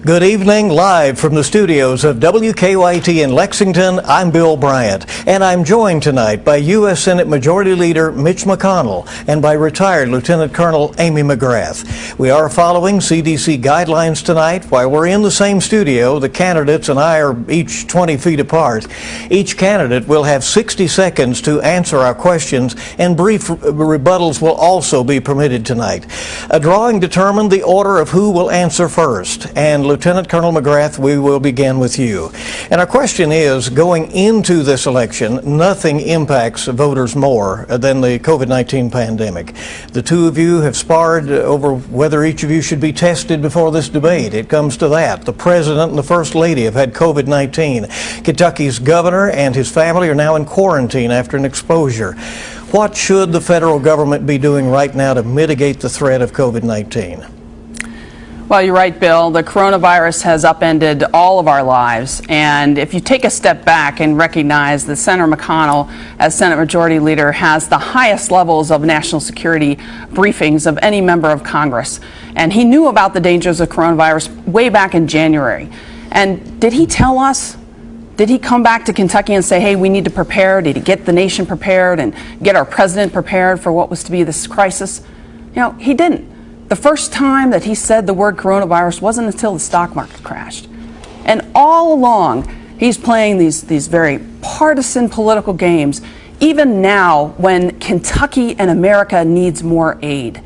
Good evening, live from the studios of WKYT in Lexington. I'm Bill Bryant, and I'm joined tonight by U.S. Senate Majority Leader Mitch McConnell and by retired Lieutenant Colonel Amy McGrath. We are following CDC guidelines tonight. While we're in the same studio, the candidates and I are each 20 feet apart. Each candidate will have 60 seconds to answer our questions, and brief rebuttals will also be permitted tonight. A drawing determined the order of who will answer first, and Lieutenant Colonel McGrath, we will begin with you. And our question is, going into this election, nothing impacts voters more than the COVID-19 pandemic. The two of you have sparred over whether each of you should be tested before this debate. It comes to that. The President and the First Lady have had COVID-19. Kentucky's governor and his family are now in quarantine after an exposure. What should the federal government be doing right now to mitigate the threat of COVID-19? Well, you're right, Bill. The coronavirus has upended all of our lives. And if you take a step back and recognize that Senator McConnell, as Senate Majority Leader, has the highest levels of national security briefings of any member of Congress. And he knew about the dangers of coronavirus way back in January. And did he tell us? Did he come back to Kentucky and say, hey, we need to prepare? Did he get the nation prepared and get our president prepared for what was to be this crisis? You know, he didn't. The first time that he said the word coronavirus wasn't until the stock market crashed. And all along, he's playing these very partisan political games, even now when Kentucky and America needs more aid.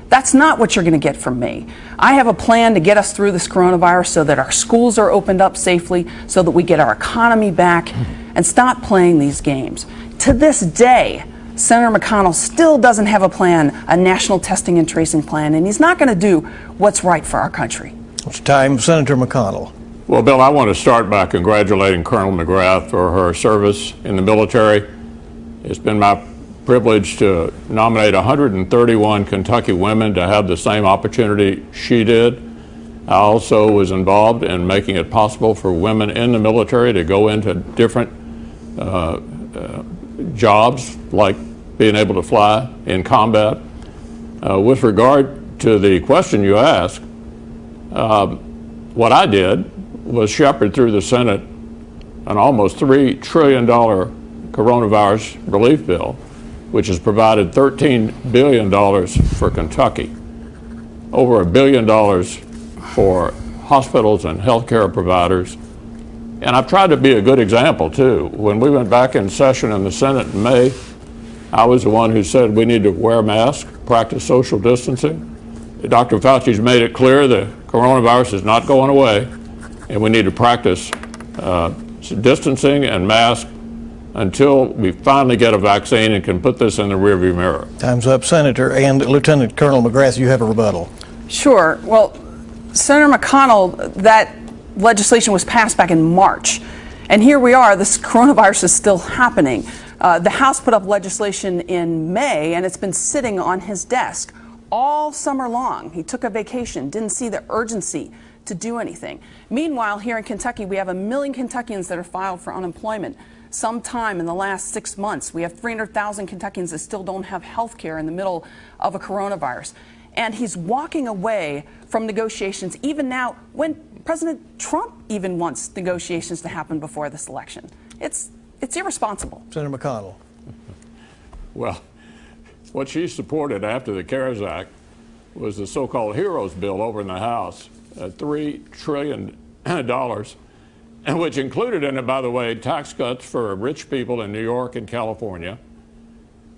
That's not what you're going to get from me. I have a plan to get us through this coronavirus so that our schools are opened up safely, so that we get our economy back, and stop playing these games. To this day, Senator McConnell still doesn't have a plan, a national testing and tracing plan, and he's not going to do what's right for our country. It's time, Senator McConnell. Well, Bill, I want to start by congratulating Colonel McGrath for her service in the military. It's been my privilege to nominate 131 Kentucky women to have the same opportunity she did. I also was involved in making it possible for women in the military to go into different jobs, like being able to fly in combat. With regard to the question you asked, what I did was shepherd through the Senate an almost $3 trillion coronavirus relief bill, which has provided $13 billion for Kentucky, over $1 billion for hospitals and healthcare providers. And I've tried to be a good example, too. When we went back in session in the Senate in May, I was the one who said we need to wear masks, practice social distancing. Dr. Fauci's made it clear the coronavirus is not going away, and we need to practice distancing and masks until we finally get a vaccine and can put this in the rearview mirror. Time's up, Senator. And Lieutenant Colonel McGrath, you have a rebuttal. Sure. Well, Senator McConnell, that legislation was passed back in March, and here we are. This coronavirus is still happening. The House put up legislation in May, and it's been sitting on his desk all summer long. He took a vacation, didn't see the urgency to do anything. Meanwhile, here in Kentucky, we have 1 million Kentuckians that are filed for unemployment sometime in the last 6 months. We have 300,000 Kentuckians that still don't have health care in the middle of a coronavirus. And he's walking away from negotiations even now when President Trump even wants negotiations to happen before this election. It's irresponsible. Senator McConnell. Well, what she supported after the CARES Act was the so-called HEROES bill over in the House, $3 trillion, and which included in it, by the way, tax cuts for rich people in New York and California,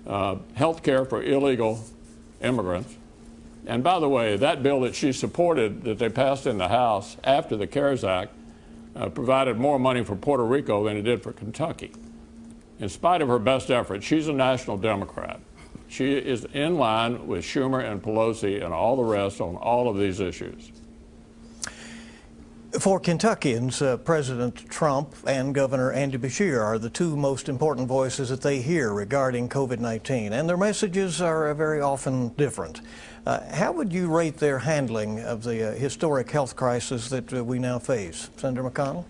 health care for illegal immigrants. And by the way, that bill that she supported that they passed in the House after the CARES Act provided more money for Puerto Rico than it did for Kentucky. In spite of her best efforts, she's a national Democrat. She is in line with Schumer and Pelosi and all the rest on all of these issues. For Kentuckians, President Trump and Governor Andy Beshear are the two most important voices that they hear regarding COVID-19, and their messages are very often different. How would you rate their handling of the historic health crisis that we now face? Senator McConnell?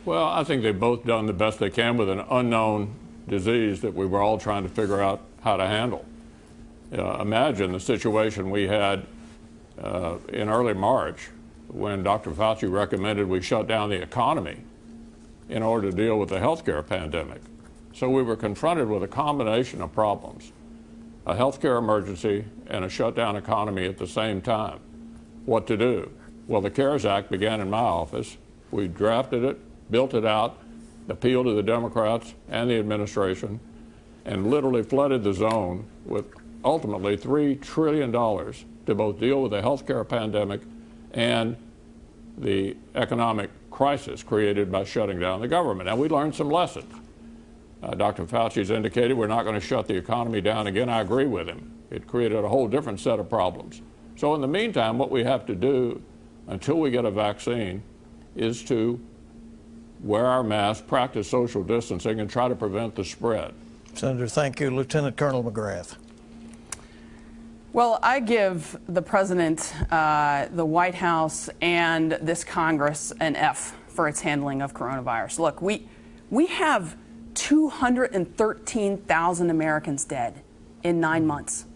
Well, I think they've both done the best they can with an unknown disease that we were all trying to figure out how to handle. Imagine the situation we had in early March when Dr. Fauci recommended we shut down the economy in order to deal with the healthcare pandemic. So we were confronted with a combination of problems, a healthcare emergency and a shutdown economy at the same time. What to do? Well, the CARES Act began in my office. We drafted it, built it out, appealed to the Democrats and the administration, and literally flooded the zone with ultimately $3 trillion to both deal with the healthcare pandemic and the economic crisis created by shutting down the government. And we learned some lessons. Dr. Fauci's indicated we're not going to shut the economy down again. I agree with him. It created a whole different set of problems. So in the meantime, what we have to do until we get a vaccine is to wear our masks, practice social distancing, and try to prevent the spread. Senator, thank you. Lieutenant Colonel McGrath. Well, I give the president, the White House, and this Congress an F for its handling of coronavirus. Look, we have 213,000 Americans dead in 9 months.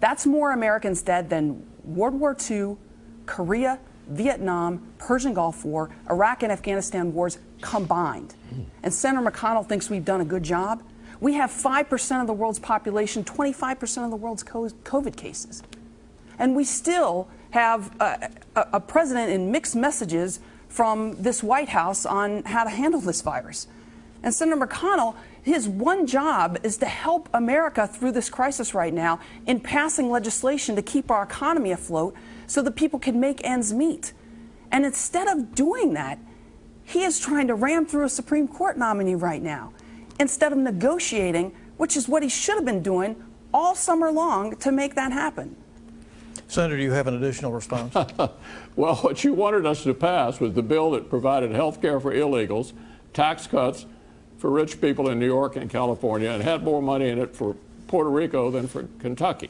That's more Americans dead than World War II, Korea, Vietnam, Persian Gulf War, Iraq and Afghanistan wars combined. And Senator McConnell thinks we've done a good job. We have 5% of the world's population, 25% of the world's COVID cases. And we still have a president in mixed messages from this White House on how to handle this virus. And Senator McConnell, his one job is to help America through this crisis right now in passing legislation to keep our economy afloat so that people can make ends meet. And instead of doing that, he is trying to ram through a Supreme Court nominee right now, instead of negotiating, which is what he should have been doing all summer long to make that happen. Senator, do you have an additional response? Well, what you wanted us to pass was the bill that provided health care for illegals, tax cuts for rich people in New York and California, and had more money in it for Puerto Rico than for Kentucky.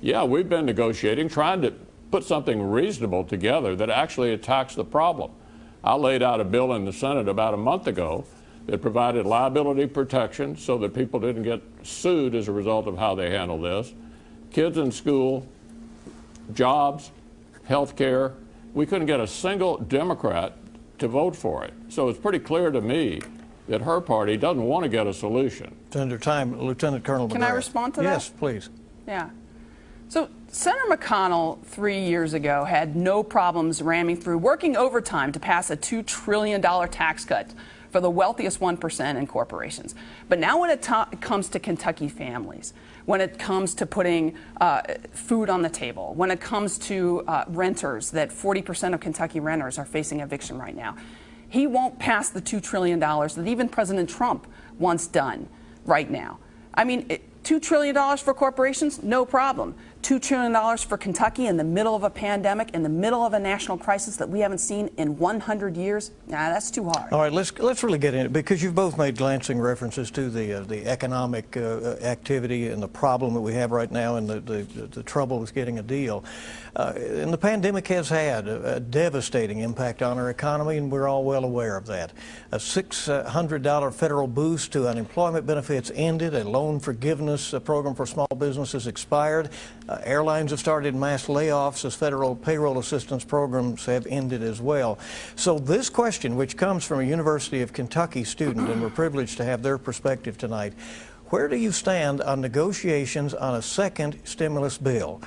Yeah, we've been negotiating, trying to put something reasonable together that actually attacks the problem. I laid out a bill in the Senate about a month ago that provided liability protection so that people didn't get sued as a result of how they handle this. Kids in school, jobs, health care. We couldn't get a single Democrat to vote for it. So it's pretty clear to me that her party doesn't want to get a solution. Senator, time, Lieutenant Colonel McGrath. Can I respond to that? Yes, please. Yeah. So Senator McConnell 3 years ago had no problems ramming through, working overtime to pass a $2 trillion tax cut for the wealthiest 1% in corporations. But now when it comes to Kentucky families, when it comes to putting food on the table, when it comes to renters, that 40% of Kentucky renters are facing eviction right now, he won't pass the $2 trillion that even President Trump wants done right now. I mean, $2 trillion for corporations, no problem. $2 trillion for Kentucky in the middle of a pandemic, in the middle of a national crisis that we haven't seen in 100 years, nah, that's too hard. All right, let's really get in it, because you've both made glancing references to the economic activity and the problem that we have right now and the trouble with getting a deal. And the pandemic has had a devastating impact on our economy, and we're all well aware of that. A $600 federal boost to unemployment benefits ended. A loan forgiveness program for small businesses expired. Airlines have started mass layoffs as federal payroll assistance programs have ended as well. So this question, which comes from a University of Kentucky student, and we're privileged to have their perspective tonight, where do you stand on negotiations on a second stimulus bill?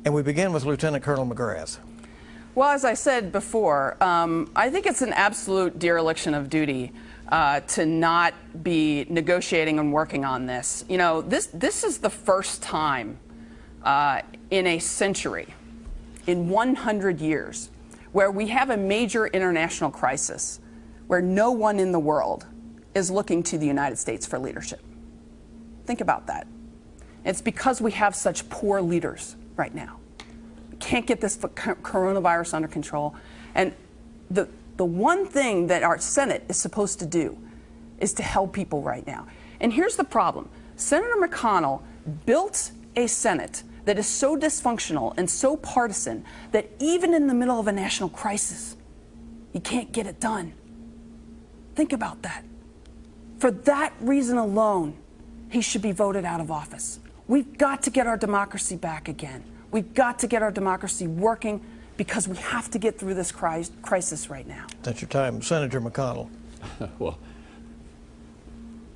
And we begin with Lieutenant Colonel McGrath. Well, as I said before, I think it's an absolute dereliction of duty to not be negotiating and working on this. You know, this is the first time in a century, in 100 years, where we have a major international crisis where no one in the world is looking to the United States for leadership. Think about that. It's because we have such poor leaders right now. We can't get this coronavirus under control. And the one thing that our Senate is supposed to do is to help people right now. And here's the problem. Senator McConnell built a Senate that is so dysfunctional and so partisan that even in the middle of a national crisis, you can't get it done. Think about that. For that reason alone, he should be voted out of office. We've got to get our democracy back again. We've got to get our democracy working because we have to get through this crisis right now. That's your time. Senator McConnell. Well,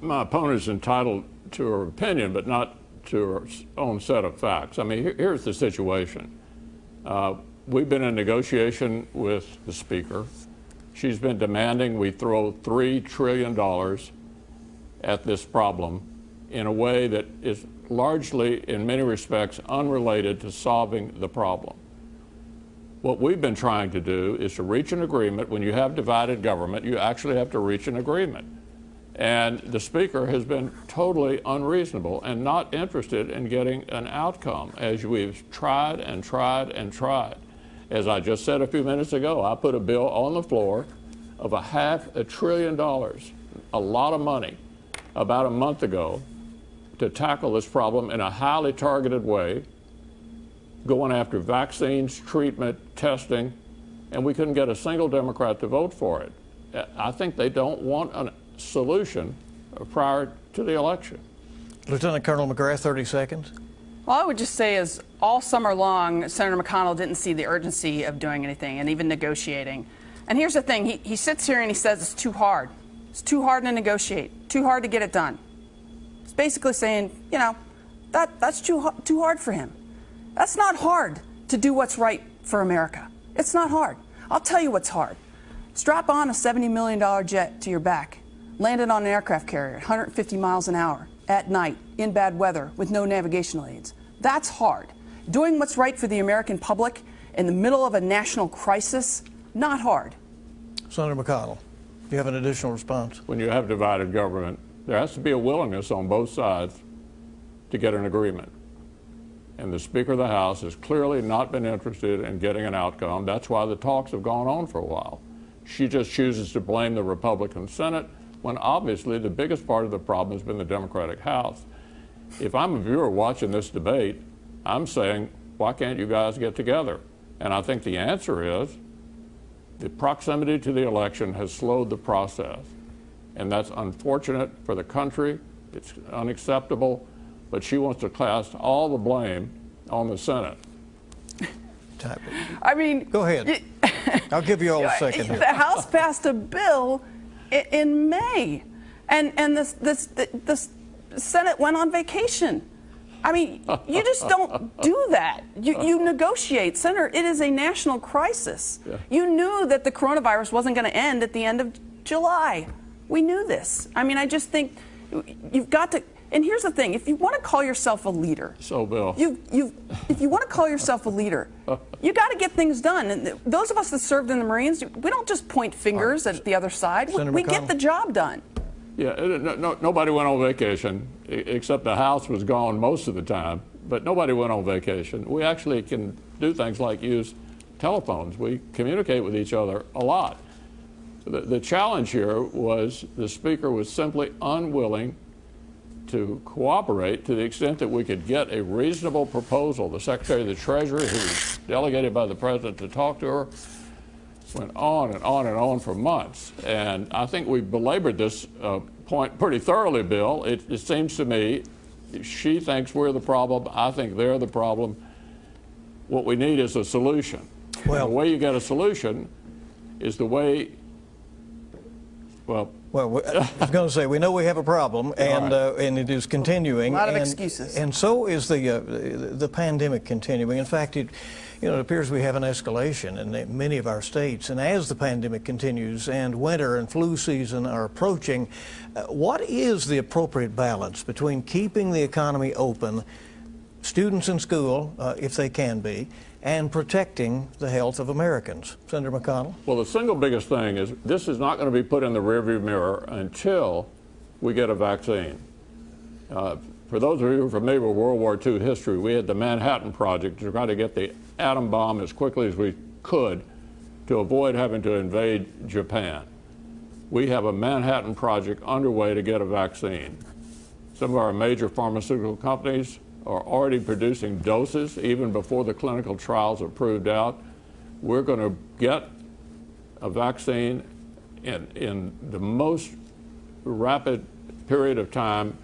my opponent is entitled to her opinion, but not to her own set of facts. I mean, here's the situation. We've been in negotiation with the Speaker. She's been demanding we throw $3 trillion at this problem in a way that is largely, in many respects, unrelated to solving the problem. What we've been trying to do is to reach an agreement. When you have divided government, you actually have to reach an agreement. And the Speaker has been totally unreasonable and not interested in getting an outcome, as we've tried and tried and tried. As I just said a few minutes ago, I put a bill on the floor of $500 billion, a lot of money, about a month ago, to tackle this problem in a highly targeted way, going after vaccines, treatment, testing, and we couldn't get a single Democrat to vote for it. I think they don't want a solution prior to the election. Lieutenant Colonel McGrath, 30 seconds. Well, I would just say is all summer long, Senator McConnell didn't see the urgency of doing anything and even negotiating. And here's the thing, he sits here and he says it's too hard. It's too hard to negotiate, too hard to get it done. It's basically saying, you know, that's too hard for him. That's not hard to do what's right for America. It's not hard. I'll tell you what's hard. Strap on a $70 million jet to your back, land it on an aircraft carrier at 150 miles an hour at night in bad weather with no navigational aids. That's hard. Doing what's right for the American public in the middle of a national crisis, not hard. Senator McConnell, do you have an additional response? When you have divided government, there has to be a willingness on both sides to get an agreement. And the Speaker of the House has clearly not been interested in getting an outcome. That's why the talks have gone on for a while. She just chooses to blame the Republican Senate when obviously the biggest part of the problem has been the Democratic House. If I'm a viewer watching this debate, I'm saying, why can't you guys get together? And I think the answer is the proximity to the election has slowed the process. And that's unfortunate for the country. It's unacceptable. But she wants to cast all the blame on the Senate. I mean, go ahead. I'll give you all a second here. The House passed a bill in May, and the Senate went on vacation. I mean, you just don't do that. You negotiate. Senator, it is a national crisis. Yeah. You knew that the coronavirus wasn't going to end at the end of July. We knew this. I mean, I just think you've got to. And here's the thing: if you want to call yourself a leader, so Bill, if you want to call yourself a leader, you got to get things done. And those of us that served in the Marines, we don't just point fingers at the other side. We get the job done. Yeah, nobody went on vacation except the House was gone most of the time. But nobody went on vacation. We actually can do things like use telephones. We communicate with each other a lot. The challenge here was the Speaker was simply unwilling to cooperate to the extent that we could get a reasonable proposal. The Secretary of the Treasury, who was delegated by the President to talk to her, went on and on and on for months. And I think we belabored this point pretty thoroughly, Bill. It seems to me she thinks we're the problem. I think they're the problem. What we need is a solution. Well, the way you get a solution is the way, well, I was going to say, we know we have a problem, and and it is continuing. A lot of excuses. And so is the pandemic continuing. In fact, it appears we have an escalation in many of our states. And as the pandemic continues and winter and flu season are approaching, what is the appropriate balance between keeping the economy open, students in school, if they can be, and protecting the health of Americans? Senator McConnell? Well, the single biggest thing is this is not going to be put in the rearview mirror until we get a vaccine. For those of you who are familiar with World War II history, we had the Manhattan Project to try to get the atom bomb as quickly as we could to avoid having to invade Japan. We have a Manhattan Project underway to get a vaccine. Some of our major pharmaceutical companies are already producing doses even before the clinical trials are proved out. We're going to get a vaccine in the most rapid period of time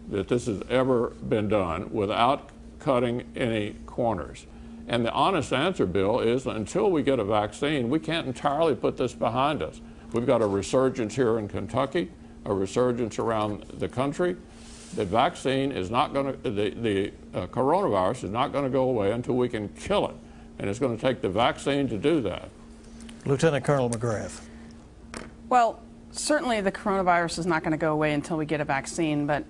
that this has ever been done without cutting any corners. And the honest answer, Bill, is until we get a vaccine, we can't entirely put this behind us. We've got a resurgence here in Kentucky, a resurgence around the country. The vaccine is not going to, the coronavirus is not going to go away until we can kill it. And it's going to take the vaccine to do that. Lieutenant Colonel McGrath. Well, certainly the coronavirus is not going to go away until we get a vaccine, but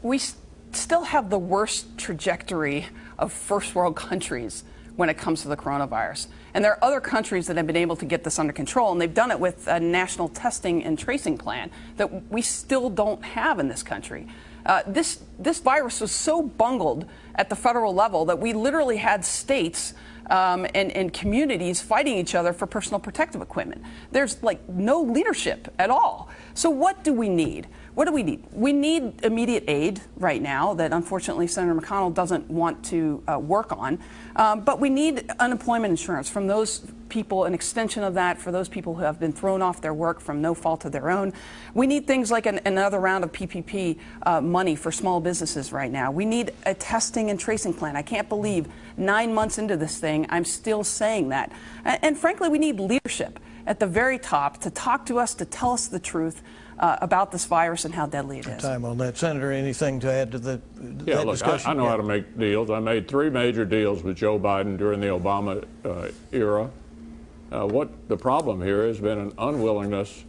we still have the worst trajectory of first world countries when it comes to the coronavirus. And there are other countries that have been able to get this under control, and they've done it with a national testing and tracing plan that we still don't have in this country. This virus was so bungled at the federal level that we literally had states and communities fighting each other for personal protective equipment. There's like no leadership at all. So what do we need? What do we need? We need immediate aid right now that unfortunately Senator McConnell doesn't want to work on. But we need unemployment insurance from those people, an extension of that for those people who have been thrown off their work from no fault of their own. We need things like another round of PPP money for small businesses right now. We need a testing and tracing plan. I can't believe 9 months into this thing, I'm still saying that. And frankly, we need leadership at the very top to talk to us, to tell us the truth about this virus and how deadly it is. Time on that. Senator, anything to add to that discussion? I know how to make deals. I made 3 major deals with Joe Biden during the Obama era. What the problem here has been an unwillingness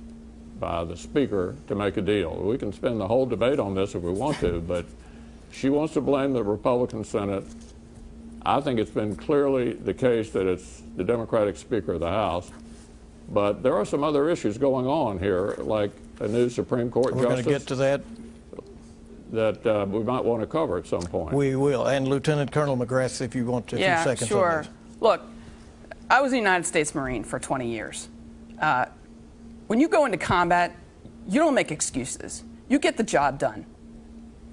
by the Speaker to make a deal. We can spend the whole debate on this if we want to, but she wants to blame the Republican Senate. I think it's been clearly the case that it's the Democratic Speaker of the House. But there are some other issues going on here, like a new Supreme Court justice. We're going to get to that we might want to cover at some point. We will. And Lieutenant Colonel McGrath, if you want a few seconds sure. on this. Look, I was a United States Marine for 20 years. When you go into combat, you don't make excuses. You get the job done.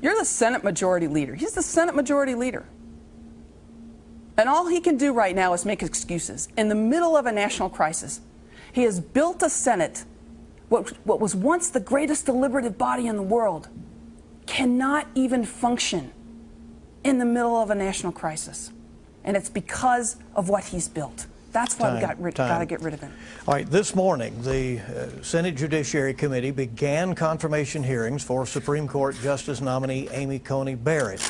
You're the Senate Majority Leader. He's the Senate Majority Leader. And all he can do right now is make excuses in the middle of a national crisis. He has built a Senate, what was once the greatest deliberative body in the world, cannot even function in the middle of a national crisis. And it's because of what he's built. That's why we got to get rid of him. All right, this morning, the Senate Judiciary Committee began confirmation hearings for Supreme Court Justice nominee Amy Coney Barrett.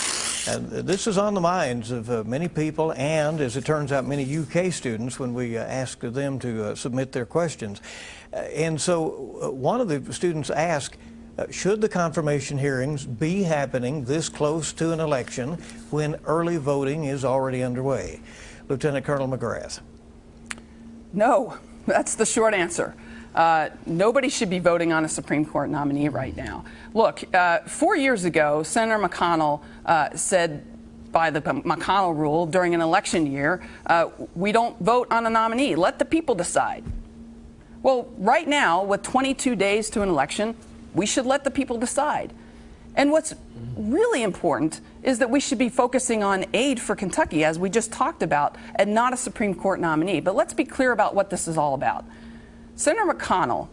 And this is on the minds of many people and, as it turns out, many UK students when we ask them to submit their questions. And so one of the students asked, should the confirmation hearings be happening this close to an election when early voting is already underway? Lieutenant Colonel McGrath. No, that's the short answer. Nobody should be voting on a Supreme Court nominee right now. Look, 4 years ago, Senator McConnell said by the McConnell rule during an election year, we don't vote on a nominee. Let the people decide. Well, right now, with 22 days to an election, we should let the people decide. And what's really important is that we should be focusing on aid for Kentucky, as we just talked about, and not a Supreme Court nominee. But let's be clear about what this is all about. Senator McConnell,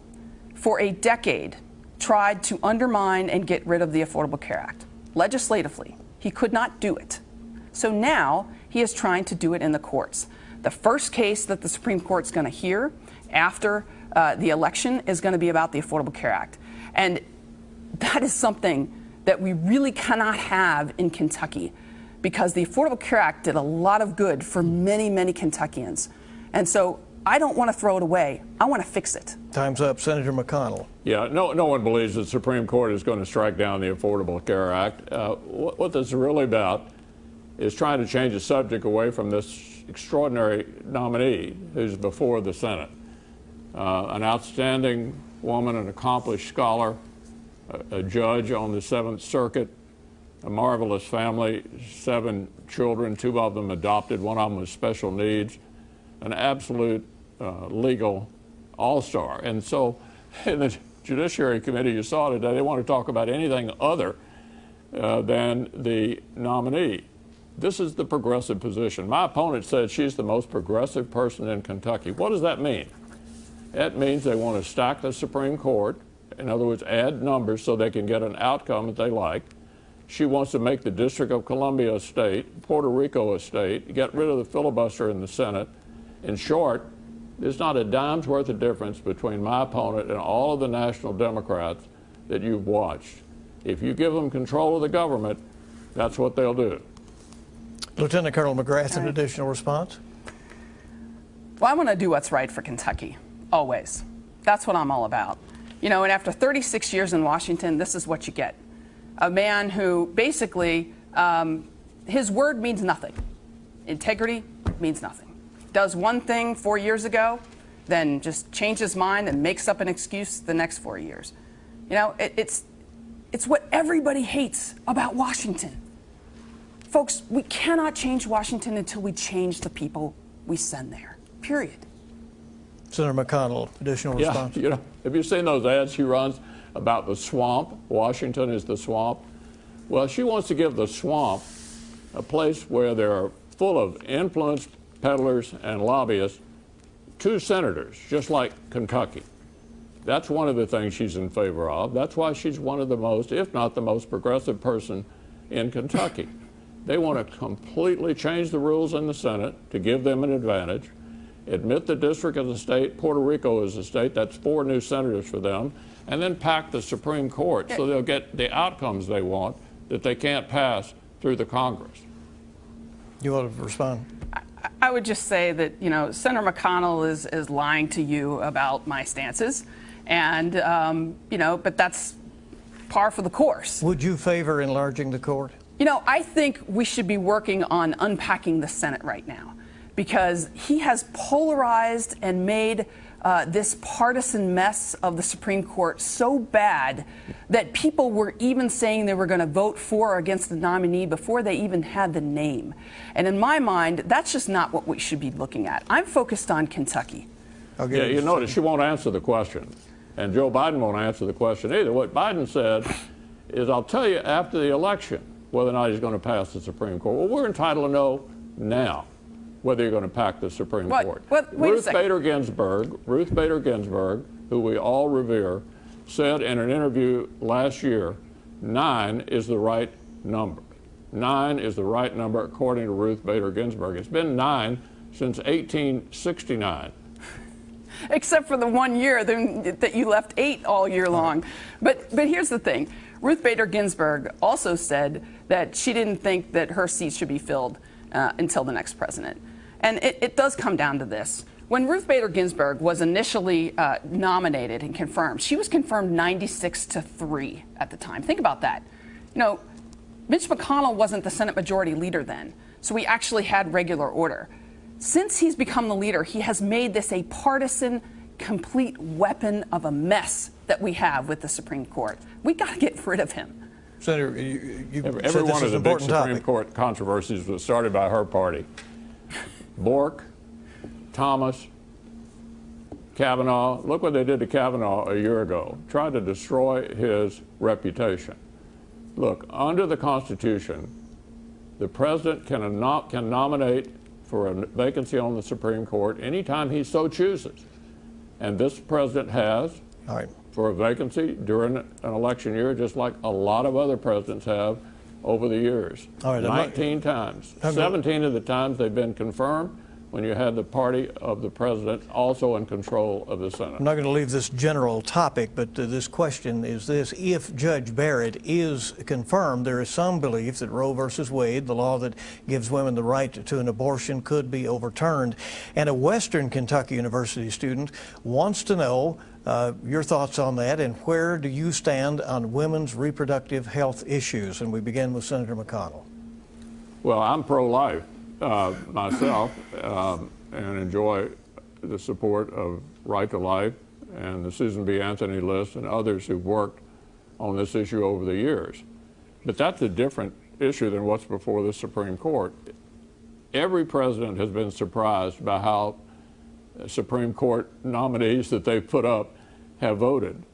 for a decade, tried to undermine and get rid of the Affordable Care Act legislatively. He could not do it. So now he is trying to do it in the courts. The first case that the Supreme Court's going to hear after the election is going to be about the Affordable Care Act. And that is something that we really cannot have in Kentucky, because the Affordable Care Act did a lot of good for many, many Kentuckians. And so I don't want to throw it away. I want to fix it. Time's up. Senator McConnell. Yeah, no one believes the Supreme Court is going to strike down the Affordable Care Act. What this is really about is trying to change the subject away from this extraordinary nominee who's before the Senate. An outstanding woman, an accomplished scholar, a judge on the 7th Circuit, a marvelous family, 7 children, 2 of them adopted, 1 of them with special needs, an absolute legal all-star. And so in the Judiciary Committee, you saw today, they want to talk about anything other than the nominee. This is the progressive position. My opponent said she's the most progressive person in Kentucky. What does that mean? That means they want to stack the Supreme Court. In other words, add numbers so they can get an outcome that they like. She wants to make the District of Columbia a state, Puerto Rico a state, get rid of the filibuster in the Senate. In short, there's not a dime's worth of difference between my opponent and all of the national Democrats that you've watched. If you give them control of the government, that's what they'll do. Lieutenant Colonel McGrath, an additional response? Well, I want to do what's right for Kentucky, always. That's what I'm all about. You know, and after 36 years in Washington, this is what you get. A man who basically, his word means nothing. Integrity means nothing. Does one thing 4 years ago, then just changes his mind and makes up an excuse the next 4 years. You know, it's what everybody hates about Washington. Folks, we cannot change Washington until we change the people we send there, period. Senator McConnell, additional response? Yeah, you know, have you seen those ads she runs about the swamp? Washington is the swamp. Well, she wants to give the swamp a place where they're full of influence peddlers and lobbyists, 2 senators, just like Kentucky. That's one of the things she's in favor of. That's why she's one of the most, if not the most progressive person in Kentucky. They want to completely change the rules in the Senate to give them an advantage, admit the district as a state, Puerto Rico as a state, that's 4 new senators for them, and then pack the Supreme Court so they'll get the outcomes they want that they can't pass through the Congress. You want to respond? I would just say that, you know, Senator McConnell is lying to you about my stances. And, you know, but that's par for the course. Would you favor enlarging the court? You know, I think we should be working on unpacking the Senate right now, because he has polarized and made this partisan mess of the Supreme Court so bad that people were even saying they were going to vote for or against the nominee before they even had the name. And in my mind, that's just not what we should be looking at. I'm focused on Kentucky. Yeah, you notice she won't answer the question. And Joe Biden won't answer the question either. What Biden said is, I'll tell you after the election whether or not he's going to pass the Supreme Court. Well, we're entitled to know now whether you're going to pack the Supreme Court. Ruth Bader Ginsburg, who we all revere, said in an interview last year, 9 is the right number. 9 is the right number according to Ruth Bader Ginsburg. It's been 9 since 1869. Except for the 1 year that you left 8 all year long. But here's the thing. Ruth Bader Ginsburg also said that she didn't think that her seat should be filled until the next president. And it does come down to this. When Ruth Bader Ginsburg was initially nominated and confirmed, she was confirmed 96-3 at the time. Think about that. You know, Mitch McConnell wasn't the Senate Majority Leader then, so we actually had regular order. Since he's become the leader, he has made this a partisan, complete weapon of a mess that we have with the Supreme Court. We got to get rid of him. Senator, you every said this one is of the big important Supreme topic. Court controversies was started by her party. Bork, Thomas, Kavanaugh. Look what they did to Kavanaugh a year ago. Tried to destroy his reputation. Look, under the Constitution, the president can nominate for a vacancy on the Supreme Court anytime he so chooses. And this president has, for a vacancy during an election year, just like a lot of other presidents have over the years. 19 times. 17 of the times they've been confirmed when you had the party of the president also in control of the Senate. I'm not going to leave this general topic, but this question is this. If Judge Barrett is confirmed, there is some belief that Roe versus Wade, the law that gives women the right to an abortion, could be overturned. And a Western Kentucky University student wants to know your thoughts on that, and where do you stand on women's reproductive health issues? And we begin with Senator McConnell. Well, I'm pro-life myself and enjoy the support of Right to Life and the Susan B. Anthony list and others who've worked on this issue over the years. But that's a different issue than what's before the Supreme Court. Every president has been surprised by how Supreme Court nominees that they've put up have voted.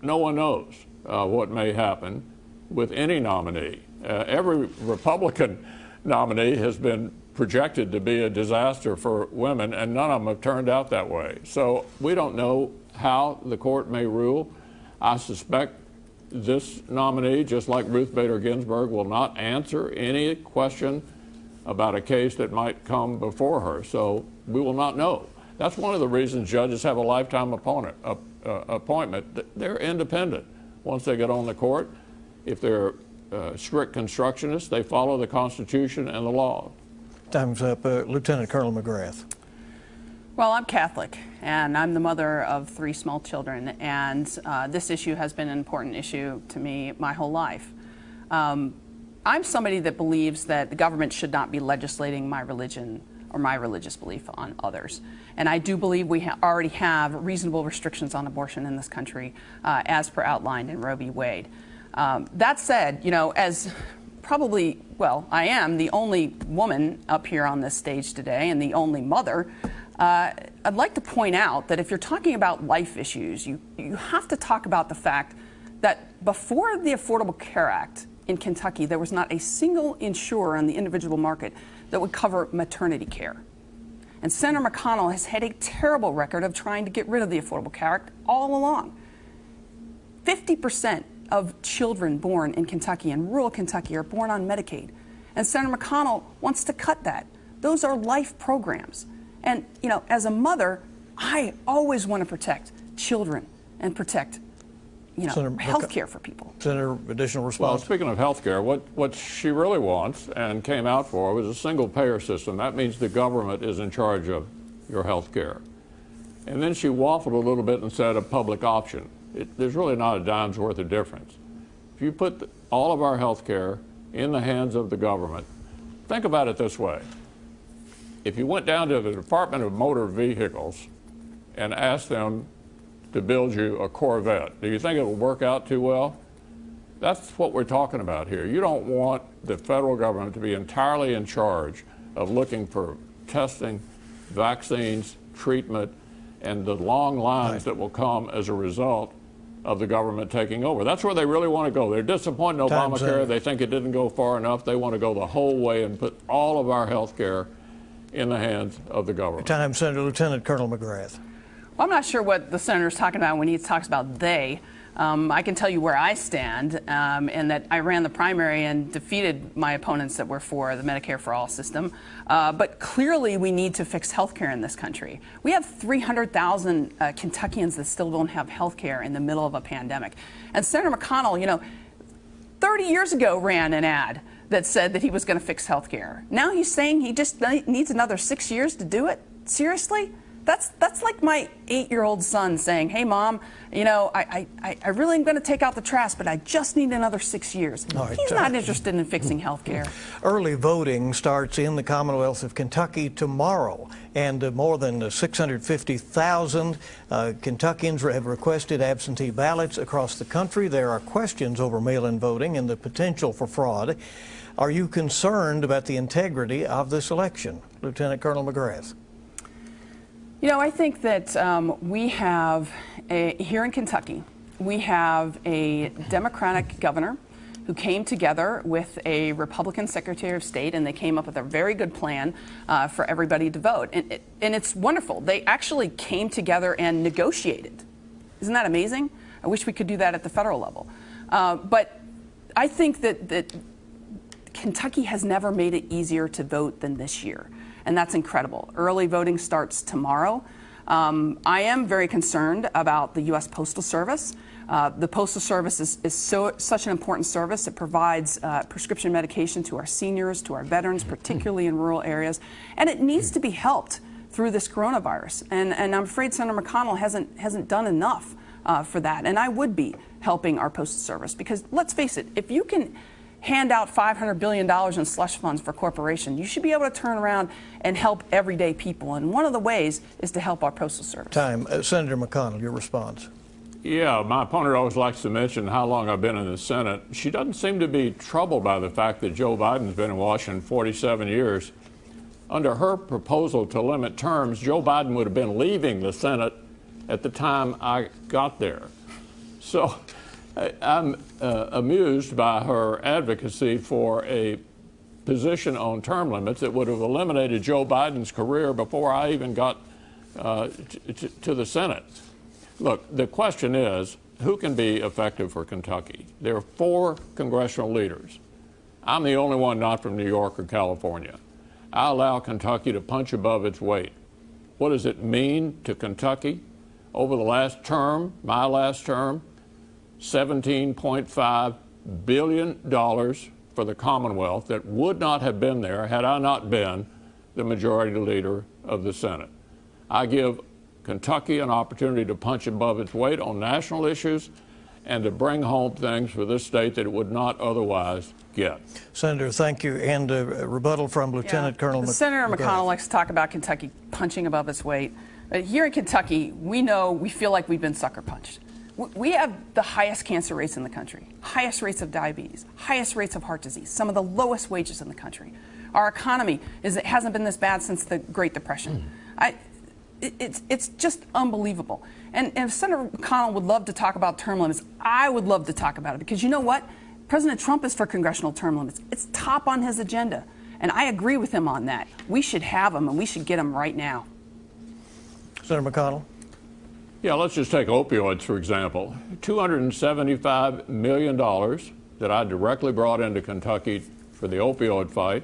No one knows what may happen with any nominee. Every Republican nominee has been projected to be a disaster for women, and none of them have turned out that way. So we don't know how the court may rule. I suspect this nominee, just like Ruth Bader Ginsburg, will not answer any question about a case that might come before her. So we will not know. That's one of the reasons judges have a lifetime appointment. They're independent once they get on the court. If they're strict constructionists, they follow the Constitution and the law. Time's up. Lieutenant Colonel McGrath. Well, I'm Catholic, and I'm the mother of 3 small children, and this issue has been an important issue to me my whole life. I'm somebody that believes that the government should not be legislating my religion or my religious belief on others. And I do believe we already have reasonable restrictions on abortion in this country, as per outlined in Roe v. Wade. That said, you know, as probably, well, I am the only woman up here on this stage today and the only mother, I'd like to point out that if you're talking about life issues, you have to talk about the fact that before the Affordable Care Act in Kentucky, there was not a single insurer on the individual market that would cover maternity care. And Senator McConnell has had a terrible record of trying to get rid of the Affordable Care Act all along. 50% of children born in Kentucky and rural Kentucky are born on Medicaid. And Senator McConnell wants to cut that. Those are life programs. And, you know, as a mother, I always want to protect children and protect, you know, health care for people. Senator, additional response? Well, speaking of health care, what she really wants and came out for was a single-payer system. That means the government is in charge of your health care. And then she waffled a little bit and said a public option. There's really not a dime's worth of difference. If you put all of our health care in the hands of the government, think about it this way. If you went down to the Department of Motor Vehicles and asked them to build you a Corvette, do you think it will work out too well? That's what we're talking about here. You don't want the federal government to be entirely in charge of looking for testing, vaccines, treatment, and the long lines that will come as a result of the government taking over. That's where they really want to go. They're disappointed in Obamacare. They think it didn't go far enough. They want to go the whole way and put all of our health care in the hands of the government. Time, Senator. Lieutenant Colonel McGrath. Well, I'm not sure what the senator's talking about when he talks about they. I can tell you where I stand, and that I ran the primary and defeated my opponents that were for the Medicare for All system. But clearly we need to fix health care in this country. We have 300,000 Kentuckians that still don't have health care in the middle of a pandemic. And Senator McConnell, you know, 30 years ago ran an ad that said that he was going to fix health care. Now he's saying he just needs another 6 years to do it? Seriously? That's like my 8-year-old son saying, hey, Mom, you know, I really am going to take out the trash, but I just need another 6 years. Right, he's not interested in fixing health care. Early voting starts in the Commonwealth of Kentucky tomorrow, and more than 650,000 Kentuckians have requested absentee ballots across the country. There are questions over mail-in voting and the potential for fraud. Are you concerned about the integrity of this election? Lieutenant Colonel McGrath. You know, I think that we have, here in Kentucky, we have a Democratic governor who came together with a Republican Secretary of State, and they came up with a very good plan for everybody to vote. And it's wonderful. They actually came together and negotiated. Isn't that amazing? I wish we could do that at the federal level. But I think that Kentucky has never made it easier to vote than this year. And that's incredible. Early voting starts tomorrow. I am very concerned about the U.S. Postal Service. The Postal Service is such an important service. It provides prescription medication to our seniors, to our veterans, particularly in rural areas. And it needs to be helped through this coronavirus. And I'm afraid Senator McConnell hasn't done enough for that. And I would be helping our Postal Service because, let's face it, if you can hand out $500 billion in slush funds for corporations, you should be able to turn around and help everyday people. And one of the ways is to help our Postal Service. Time. Senator McConnell, your response. Yeah, my opponent always likes to mention how long I've been in the Senate. She doesn't seem to be troubled by the fact that Joe Biden's been in Washington 47 years. Under her proposal to limit terms, Joe Biden would have been leaving the Senate at the time I got there. So I'm amused by her advocacy for a position on term limits that would have eliminated Joe Biden's career before I even got to the Senate. Look, the question is, who can be effective for Kentucky? There are 4 congressional leaders. I'm the only one not from New York or California. I allow Kentucky to punch above its weight. What does it mean to Kentucky? Over the last term, my last term, $17.5 billion for the Commonwealth that would not have been there had I not been the majority leader of the Senate. I give Kentucky an opportunity to punch above its weight on national issues and to bring home things for this state that it would not otherwise get. Senator, thank you. And a rebuttal from Lieutenant Colonel McGrath. Senator McConnell likes to talk about Kentucky punching above its weight. Here in Kentucky, we feel like we've been sucker punched. We have the highest cancer rates in the country, highest rates of diabetes, highest rates of heart disease, some of the lowest wages in the country. Our economy hasn't been this bad since the Great Depression. It's just unbelievable. And if Senator McConnell would love to talk about term limits, I would love to talk about it, because you know what? President Trump is for congressional term limits. It's top on his agenda. And I agree with him on that. We should have them, and we should get them right now. Senator McConnell? Yeah, let's just take opioids, for example. $275 million that I directly brought into Kentucky for the opioid fight.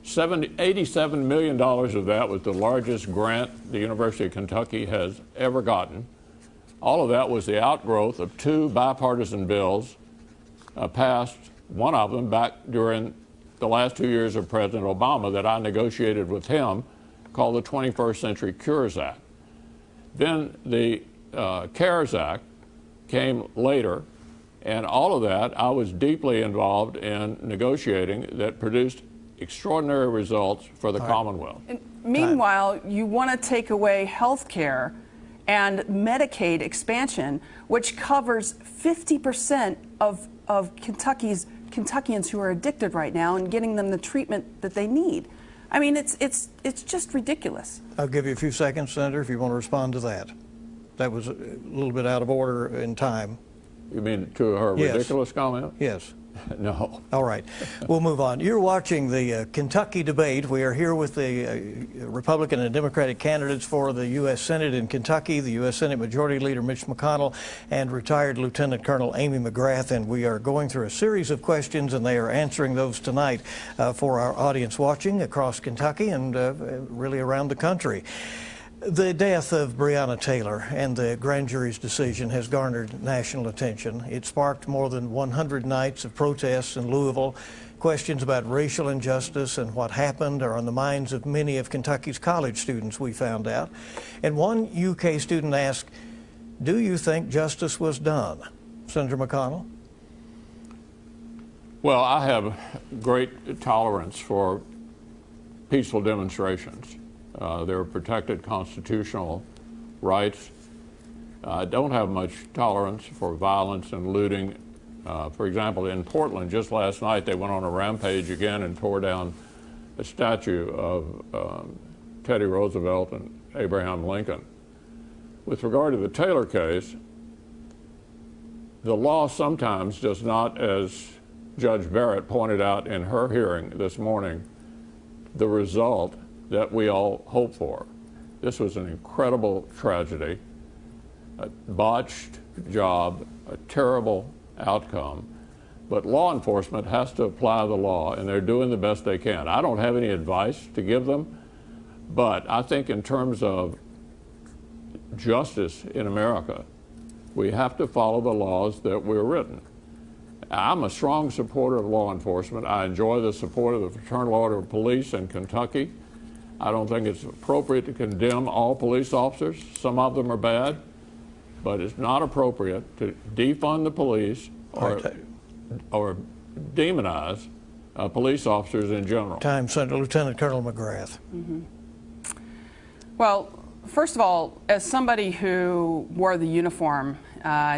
$87 million of that was the largest grant the University of Kentucky has ever gotten. All of that was the outgrowth of 2 bipartisan bills passed, one of them back during the last 2 years of President Obama, that I negotiated with him, called the 21st Century Cures Act. Then the CARES Act came later, and all of that I was deeply involved in negotiating, that produced extraordinary results for the Commonwealth. And meanwhile, you want to take away health care and Medicaid expansion, which covers 50% of Kentuckians who are addicted right now, and getting them the treatment that they need. I mean, it's just ridiculous. I'll give you a few seconds, Senator, if you want to respond to that. That was a little bit out of order in time. You mean to her ridiculous comment? Yes. No. All right. We'll move on. You're watching the Kentucky debate. We are here with the Republican and Democratic candidates for the U.S. Senate in Kentucky, the U.S. Senate Majority Leader Mitch McConnell and retired Lieutenant Colonel Amy McGrath. And we are going through a series of questions, and they are answering those tonight for our audience watching across Kentucky and really around the country. The death of Breonna Taylor and the grand jury's decision has garnered national attention. It sparked more than 100 nights of protests in Louisville. Questions about racial injustice and what happened are on the minds of many of Kentucky's college students, we found out. And one UK student asked, "Do you think justice was done?" Senator McConnell? Well, I have great tolerance for peaceful demonstrations. They're protected constitutional rights. I don't have much tolerance for violence and looting. For example, in Portland, just last night, they went on a rampage again and tore down a statue of Teddy Roosevelt and Abraham Lincoln. With regard to the Taylor case, the law sometimes does not, as Judge Barrett pointed out in her hearing this morning, the result that we all hope for. This was an incredible tragedy, a botched job, a terrible outcome, but law enforcement has to apply the law, and they're doing the best they can. I don't have any advice to give them, but I think in terms of justice in America, we have to follow the laws that were written. I'm a strong supporter of law enforcement. I enjoy the support of the Fraternal Order of Police in Kentucky. I don't think it's appropriate to condemn all police officers. Some of them are bad, but it's not appropriate to defund the police or demonize police officers in general. Time, Senator. Lieutenant Colonel McGrath. Well, first of all, as somebody who wore the uniform,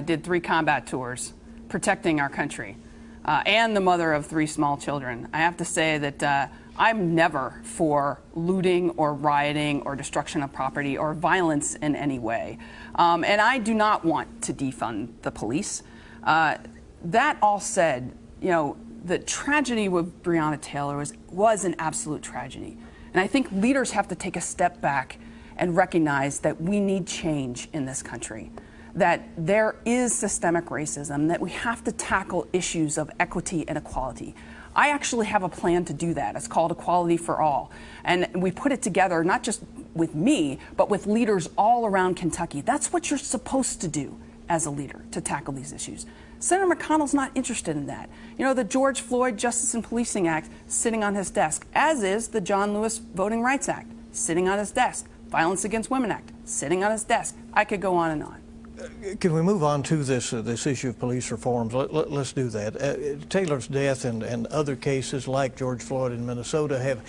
did 3 combat tours protecting our country, and the mother of 3 small children, I have to say that I'm never for looting or rioting or destruction of property or violence in any way. And I do not want to defund the police. That all said, you know, the tragedy with Breonna Taylor was an absolute tragedy. And I think leaders have to take a step back and recognize that we need change in this country. that there is systemic racism, that we have to tackle issues of equity and equality. I actually have a plan to do that. It's called Equality for All. And we put it together not just with me, but with leaders all around Kentucky. That's what you're supposed to do as a leader, to tackle these issues. Senator McConnell's not interested in that. You know, the George Floyd Justice and Policing Act sitting on his desk, as is the John Lewis Voting Rights Act sitting on his desk, Violence Against Women Act sitting on his desk. I could go on and on. Can we move on to this issue of police reforms? Let's do that. Taylor's death and other cases like George Floyd in Minnesota have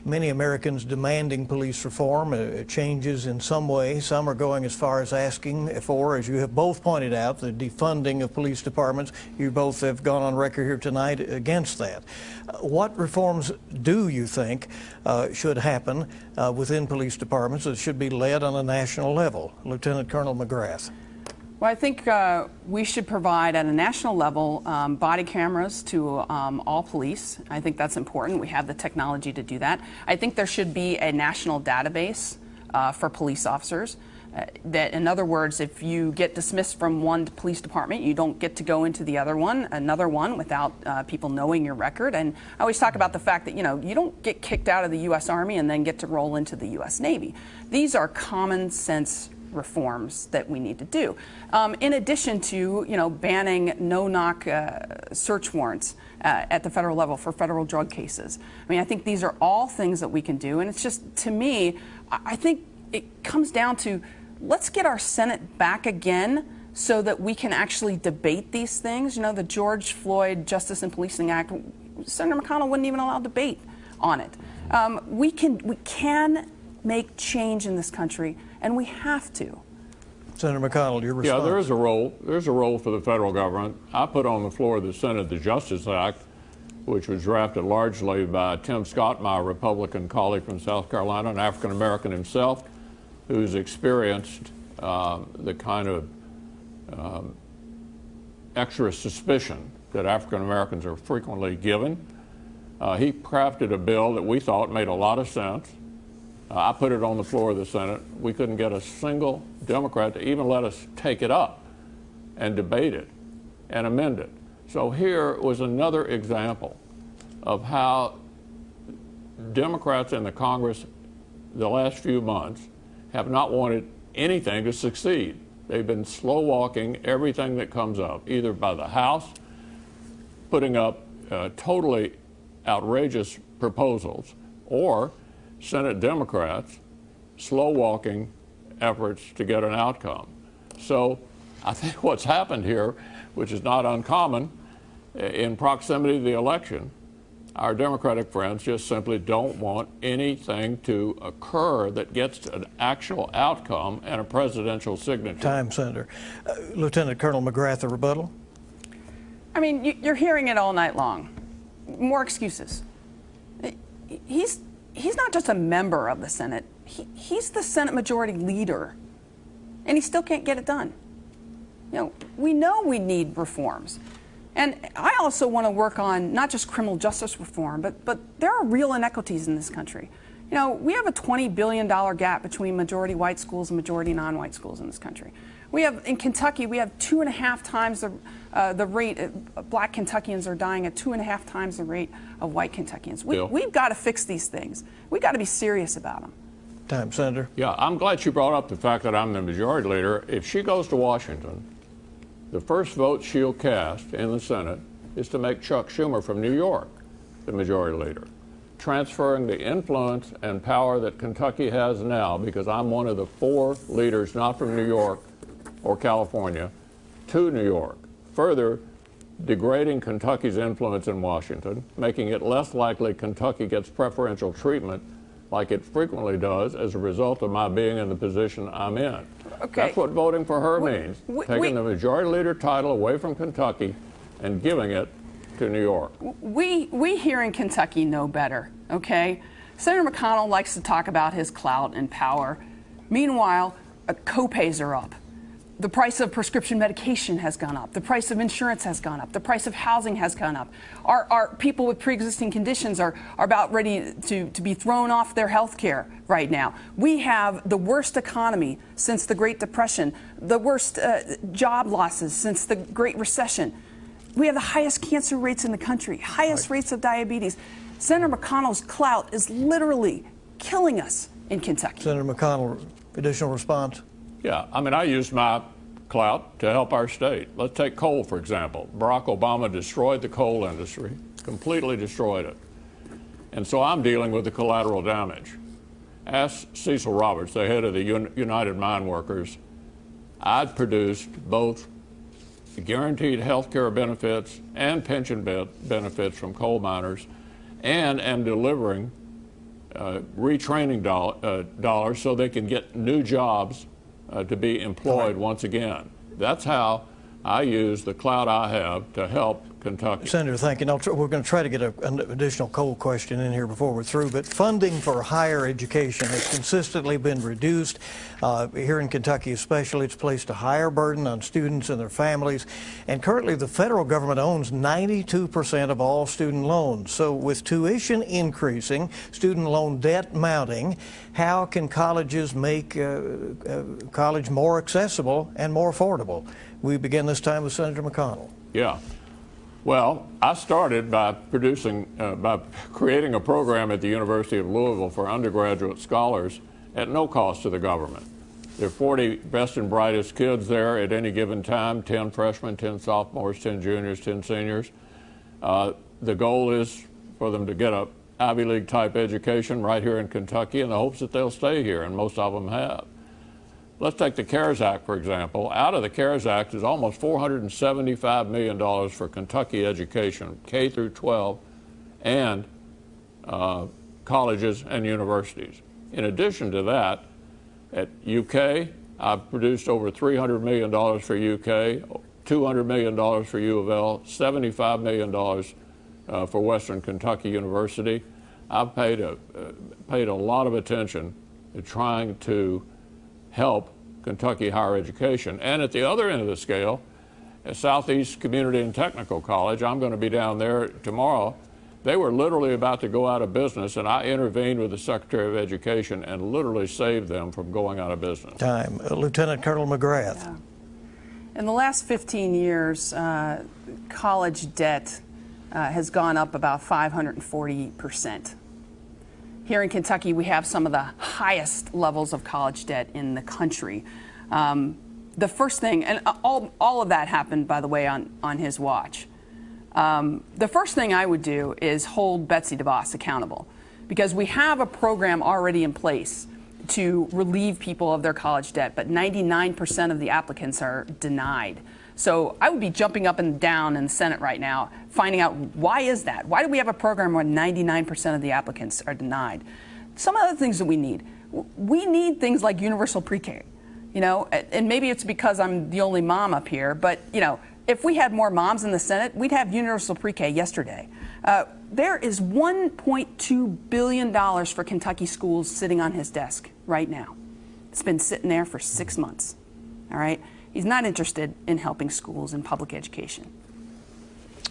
many Americans demanding police reform, changes in some way. Some are going as far as asking for, as you have both pointed out, the defunding of police departments. You both have gone on record here tonight against that. What reforms do you think should happen within police departments that should be led on a national level? Lieutenant Colonel McGrath. Well, I think we should provide at a national level body cameras to all police. I think that's important. We have the technology to do that. I think there should be a national database for police officers. That, in other words, if you get dismissed from one police department, you don't get to go into another one without people knowing your record. And I always talk about the fact that, you know, you don't get kicked out of the U.S. Army and then get to roll into the U.S. Navy. These are common sense reforms that we need to do. In addition to, you know, banning no-knock search warrants at the federal level for federal drug cases. I mean, I think these are all things that we can do. And it's just, to me, I think it comes down to, let's get our Senate back again so that we can actually debate these things. You know, the George Floyd Justice and Policing Act, Senator McConnell wouldn't even allow debate on it. We can make change in this country, and we have to. Senator McConnell, your response. Yeah, there's a role for the federal government. I put on the floor of the Senate the Justice Act, which was drafted largely by Tim Scott, my Republican colleague from South Carolina, an African American himself, who's experienced the kind of extra suspicion that African Americans are frequently given. He crafted a bill that we thought made a lot of sense. I put it on the floor of the Senate. We couldn't get a single Democrat to even let us take it up and debate it and amend it. So here was another example of how Democrats in the Congress the last few months have not wanted anything to succeed. They've been slow walking everything that comes up, either by the House putting up totally outrageous proposals, or Senate Democrats slow walking efforts to get an outcome. So I think what's happened here, which is not uncommon in proximity to the election, our Democratic friends just simply don't want anything to occur that gets an actual outcome and a presidential signature. Time, Senator. Lieutenant Colonel McGrath, a rebuttal? I mean, you're hearing it all night long. More excuses. He's not just a member of the Senate. He's the Senate Majority Leader, and he still can't get it done. You know we need reforms. And I also want to work on not just criminal justice reform, but there are real inequities in this country. You know, we have a $20 billion gap between majority white schools and majority non-white schools in this country. We have, in Kentucky, we have 2.5 times the rate, black Kentuckians are dying at 2.5 times the rate of white Kentuckians. We've got to fix these things. We've got to be serious about them. Time, Senator. Yeah, I'm glad you brought up the fact that I'm the majority leader. If she goes to Washington, the first vote she'll cast in the Senate is to make Chuck Schumer from New York the majority leader, transferring the influence and power that Kentucky has now, because I'm one of the 4 leaders not from New York or California, to New York, further degrading Kentucky's influence in Washington, making it less likely Kentucky gets preferential treatment like it frequently does as a result of my being in the position I'm in. Okay. That's what voting for her means, taking the majority leader title away from Kentucky and giving it to New York. We here in Kentucky know better, okay? Senator McConnell likes to talk about his clout and power. Meanwhile, co-pays are up. The price of prescription medication has gone up. The price of insurance has gone up. The price of housing has gone up. Our people with pre-existing conditions are about ready to be thrown off their health care right now. We have the worst economy since the Great Depression, the worst job losses since the Great Recession. We have the highest cancer rates in the country, highest rates of diabetes. Senator McConnell's clout is literally killing us in Kentucky. Senator McConnell, additional response? Yeah, I mean, I used my clout to help our state. Let's take coal, for example. Barack Obama destroyed the coal industry, completely destroyed it. And so I'm dealing with the collateral damage. Ask Cecil Roberts, the head of the United Mine Workers. I'd produced both guaranteed health care benefits and pension benefits from coal miners, and am delivering retraining dollars so they can get new jobs to be employed once again. That's how I use the clout I have to help Kentucky. Senator, thank you. Now, we're going to try to get an additional coal question in here before we're through, but funding for higher education has consistently been reduced. Here in Kentucky especially, it's placed a higher burden on students and their families, and currently the federal government owns 92% of all student loans. So with tuition increasing, student loan debt mounting, how can colleges make college more accessible and more affordable? We begin this time with Senator McConnell. Yeah. Well, I started by creating a program at the University of Louisville for undergraduate scholars at no cost to the government. There are 40 best and brightest kids there at any given time, 10 freshmen, 10 sophomores, 10 juniors, 10 seniors. The goal is for them to get a Ivy League type education right here in Kentucky in the hopes that they'll stay here, and most of them have. Let's take the CARES Act, for example. Out of the CARES Act is almost $475 million for Kentucky education, K through 12, and colleges and universities. In addition to that, at UK, I've produced over $300 million for UK, $200 million for U of L, $75 million for Western Kentucky University. I've paid a lot of attention to trying to help Kentucky higher education. And at the other end of the scale, at Southeast Community and Technical College, I'm going to be down there tomorrow. They were literally about to go out of business, and I intervened with the Secretary of Education and literally saved them from going out of business. Time. Lieutenant Colonel McGrath. Yeah. In the last 15 years, college debt has gone up about 540%. Here in Kentucky, we have some of the highest levels of college debt in the country. The first thing, and all of that happened, by the way, on his watch. The first thing I would do is hold Betsy DeVos accountable, because we have a program already in place to relieve people of their college debt, but 99% of the applicants are denied. So I would be jumping up and down in the Senate right now, finding out why is that? Why do we have a program where 99% of the applicants are denied? Some other things that we need. We need things like universal pre-K, you know, and maybe it's because I'm the only mom up here, but, you know, if we had more moms in the Senate, we'd have universal pre-K yesterday. There is $1.2 billion for Kentucky schools sitting on his desk right now. It's been sitting there for 6 months, all right? He's not interested in helping schools and public education.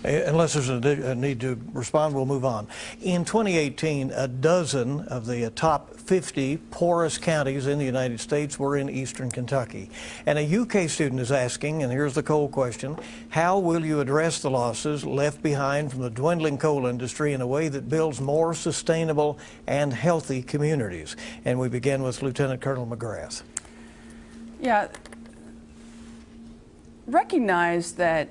Unless there's a need to respond, we'll move on. In 2018, a dozen of the top 50 poorest counties in the United States were in eastern Kentucky. And a UK student is asking, and here's the coal question, how will you address the losses left behind from the dwindling coal industry in a way that builds more sustainable and healthy communities? And we begin with Lieutenant Colonel McGrath. Yeah. Recognize that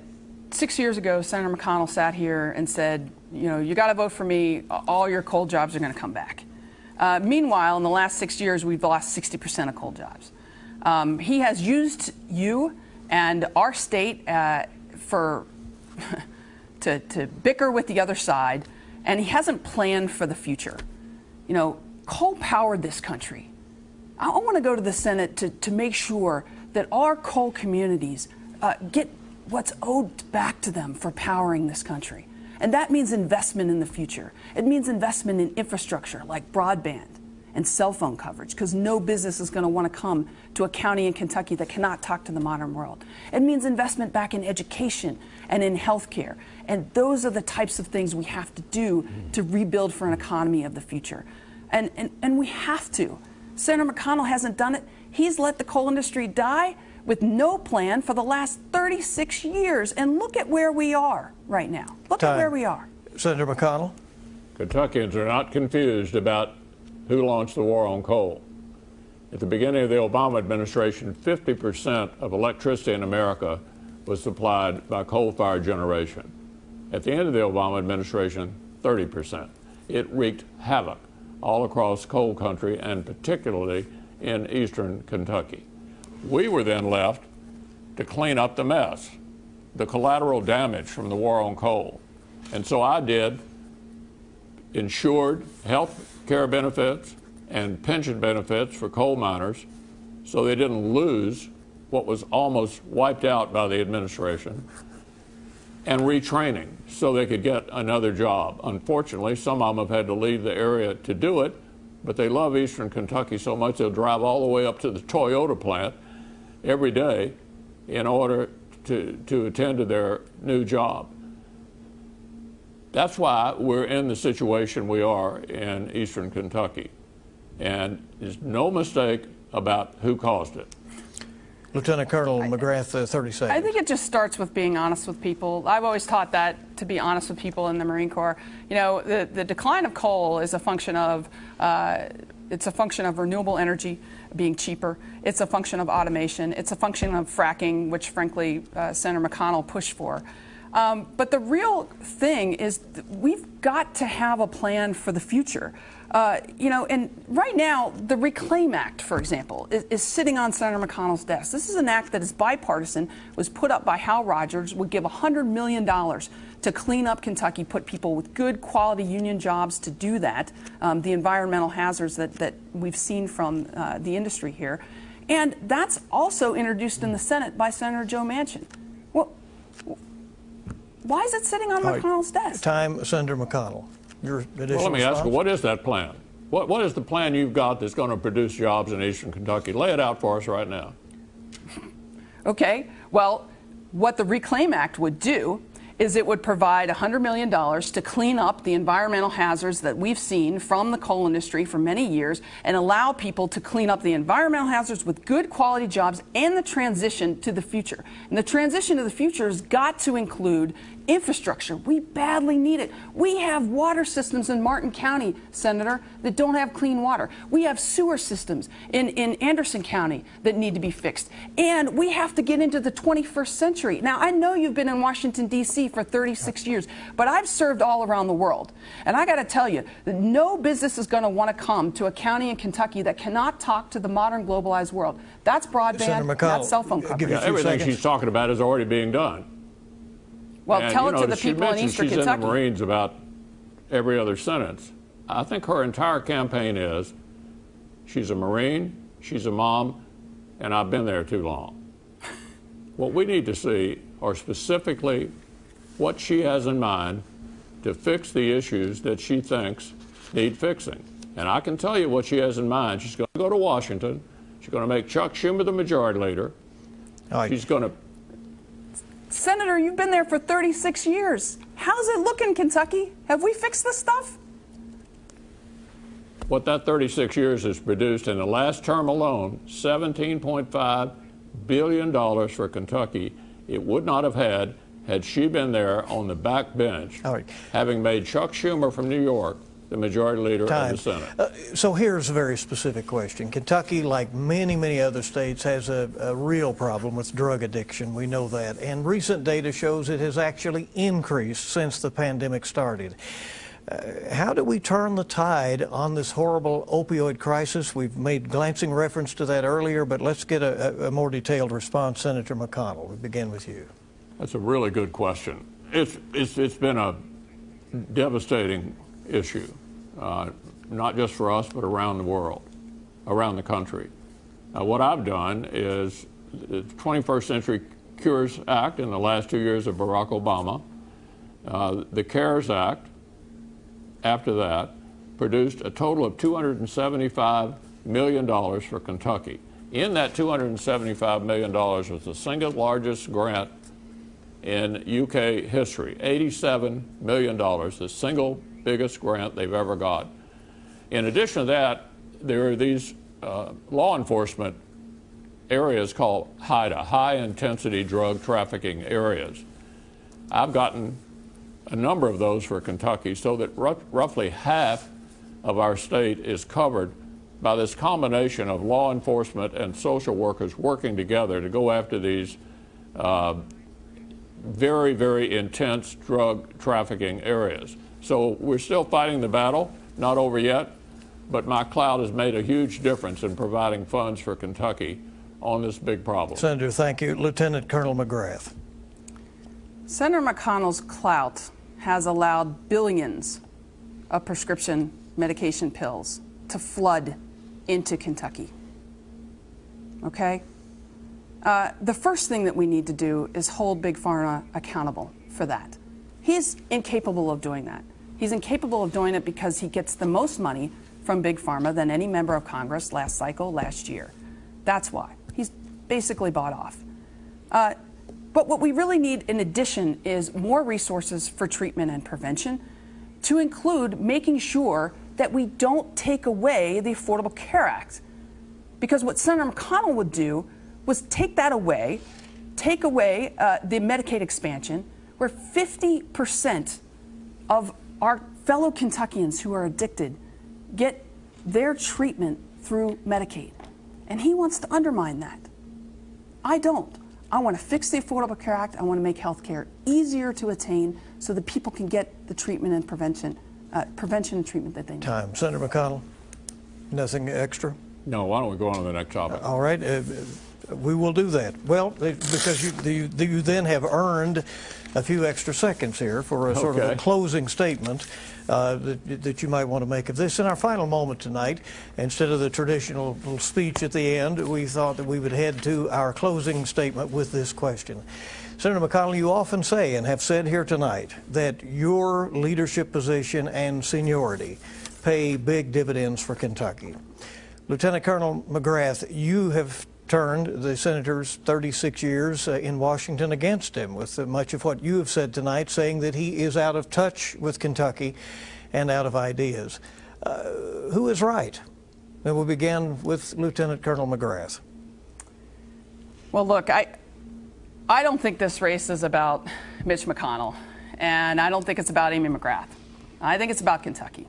6 years ago, Senator McConnell sat here and said, you know, you got to vote for me, all your coal jobs are going to come back. Meanwhile, in the last 6 years, we've lost 60% of coal jobs. He has used you and our state to bicker with the other side, and he hasn't planned for the future. You know, coal powered this country. I want to go to the Senate to make sure that our coal communities get what's owed back to them for powering this country. And that means investment in the future. It means investment in infrastructure like broadband. and cell phone coverage, because no business is going to want to come to a county in Kentucky that cannot talk to the modern world. It means investment back in education and in healthcare. And those are the types of things we have to do to rebuild for an economy of the future. And we have to. Senator McConnell hasn't done it. He's let the coal industry die with no plan for the last 36 years. And look at where we are right now. Look at where we are. Senator McConnell? Kentuckians are not confused about who launched the war on coal. At the beginning of the Obama administration, 50% of electricity in America was supplied by coal-fired generation. At the end of the Obama administration, 30%. It wreaked havoc all across coal country and particularly in eastern Kentucky. We were then left to clean up the mess, the collateral damage from the war on coal. And so I did insured health care benefits and pension benefits for coal miners so they didn't lose what was almost wiped out by the administration, and retraining so they could get another job. Unfortunately, some of them have had to leave the area to do it, but they love eastern Kentucky so much they'll drive all the way up to the Toyota plant every day in order to attend to their new job. That's why we're in the situation we are in eastern Kentucky. And there's no mistake about who caused it. Lieutenant Colonel McGrath, 30 seconds. I think it just starts with being honest with people. I've always taught that, to be honest with people in the Marine Corps. You know, the decline of coal is a function of renewable energy being cheaper. It's a function of automation. It's a function of fracking, which frankly Senator McConnell pushed for. But the real thing is we've got to have a plan for the future. You know, and right now, the Reclaim Act, for example, is sitting on Senator McConnell's desk. This is an act that is bipartisan, was put up by Hal Rogers, would give $100 million to clean up Kentucky, put people with good quality union jobs to do that, the environmental hazards that we've seen from the industry here. And that's also introduced in the Senate by Senator Joe Manchin. Well, why is it sitting on McConnell's desk? Time, Senator McConnell. Your additional Well, let me ask you, response? what is that plan? What is the plan you've got that's going to produce jobs in eastern Kentucky? Lay it out for us right now. Okay, well, what the Reclaim Act would do is it would provide $100 million to clean up the environmental hazards that we've seen from the coal industry for many years and allow people to clean up the environmental hazards with good quality jobs and the transition to the future. And the transition to the future has got to include infrastructure. We badly need it. We have water systems in Martin County, Senator, that don't have clean water. We have sewer systems in Anderson County that need to be fixed. And we have to get into the 21st century. Now, I know you've been in Washington, D.C. for 36 years, but I've served all around the world. And I got to tell you that no business is going to want to come to a county in Kentucky that cannot talk to the modern globalized world. That's broadband, that's cell phone coverage. Give you a few Everything seconds. she's talking about is already being done. Well, And, tell you it know, to the she people in mentioned Eastern she's Kentucky. in the Marines about every other sentence. I think her entire campaign is she's a Marine, she's a mom, and I've been there too long. What we need to see are specifically what she has in mind to fix the issues that she thinks need fixing. And I can tell you what she has in mind. She's going to go to Washington. She's going to make Chuck Schumer the majority leader. All right. She's going to Senator, you've been there for 36 years. How's it looking, Kentucky? Have we fixed this stuff? What that 36 years has produced in the last term alone, $17.5 billion for Kentucky, it would not have had she been there on the back bench, All right. having made Chuck Schumer from New York the majority leader of the Senate. So here's a very specific question. Kentucky, like many, many other states, has a real problem with drug addiction. We know that. And recent data shows it has actually increased since the pandemic started. How do we turn the tide on this horrible opioid crisis? We've made glancing reference to that earlier, but let's get a more detailed response. Senator McConnell, we begin with you. That's a really good question. It's been a devastating issue, not just for us, but around the world, around the country. What I've done is the 21st Century Cures Act in the last 2 years of Barack Obama, the CARES Act after that, produced a total of $275 million for Kentucky. In that $275 million was the single largest grant in UK history, $87 million, the single biggest grant they've ever got. In addition to that, there are these law enforcement areas called HIDTA, high-intensity drug trafficking areas. I've gotten a number of those for Kentucky, so that roughly half of our state is covered by this combination of law enforcement and social workers working together to go after these very, very intense drug trafficking areas. So we're still fighting the battle, not over yet, but my clout has made a huge difference in providing funds for Kentucky on this big problem. Senator, thank you. Lieutenant Colonel McGrath. Senator McConnell's clout has allowed billions of prescription medication pills to flood into Kentucky. Okay? The first thing that we need to do is hold Big Pharma accountable for that. He's incapable of doing that. He's incapable of doing it because he gets the most money from Big Pharma than any member of Congress last cycle, last year. That's why. He's basically bought off. But what we really need in addition is more resources for treatment and prevention, to include making sure that we don't take away the Affordable Care Act. Because what Senator McConnell would do was take that away, take away the Medicaid expansion, where 50% of our fellow Kentuckians who are addicted get their treatment through Medicaid. And he wants to undermine that. I don't. I want to fix the Affordable Care Act. I want to make health care easier to attain so that people can get the treatment and prevention and treatment that they need. Time. Senator McConnell, nothing extra? No, why don't we go on to the next topic? All right. We will do that. Well, because you then have earned a few extra seconds here for a sort of a closing statement that you might want to make of this. In our final moment tonight, instead of the traditional little speech at the end, we thought that we would head to our closing statement with this question. Senator McConnell, you often say and have said here tonight that your leadership position and seniority pay big dividends for Kentucky. Lieutenant Colonel McGrath, you have turned the senator's 36 years in Washington against him with much of what you have said tonight, saying that he is out of touch with Kentucky and out of ideas. Who is right? And we'll begin with Lieutenant Colonel McGrath. Well, look, I don't think this race is about Mitch McConnell, and I don't think it's about Amy McGrath. I think it's about Kentucky.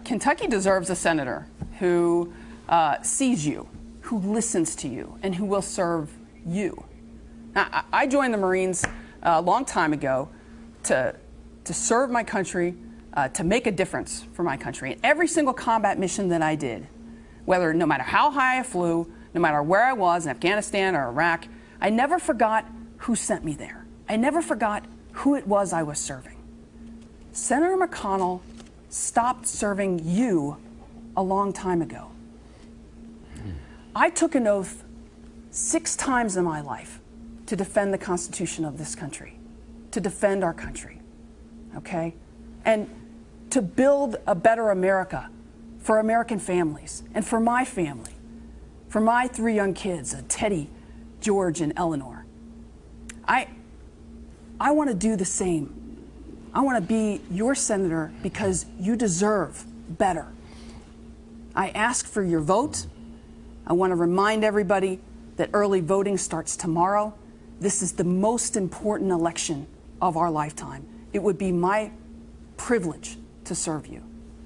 Kentucky deserves a senator who sees you, who listens to you, and who will serve you. Now, I joined the Marines a long time ago to serve my country, to make a difference for my country. And every single combat mission that I did, no matter how high I flew, no matter where I was in Afghanistan or Iraq, I never forgot who sent me there. I never forgot who it was I was serving. Senator McConnell stopped serving you a long time ago. I took an oath 6 times in my life to defend the Constitution of this country, to defend our country, okay? And to build a better America for American families and for my family, for my 3 young kids, Teddy, George, and Eleanor. I want to do the same. I want to be your senator because you deserve better. I ask for your vote. I want to remind everybody that early voting starts tomorrow. This is the most important election of our lifetime. It would be my privilege to serve you.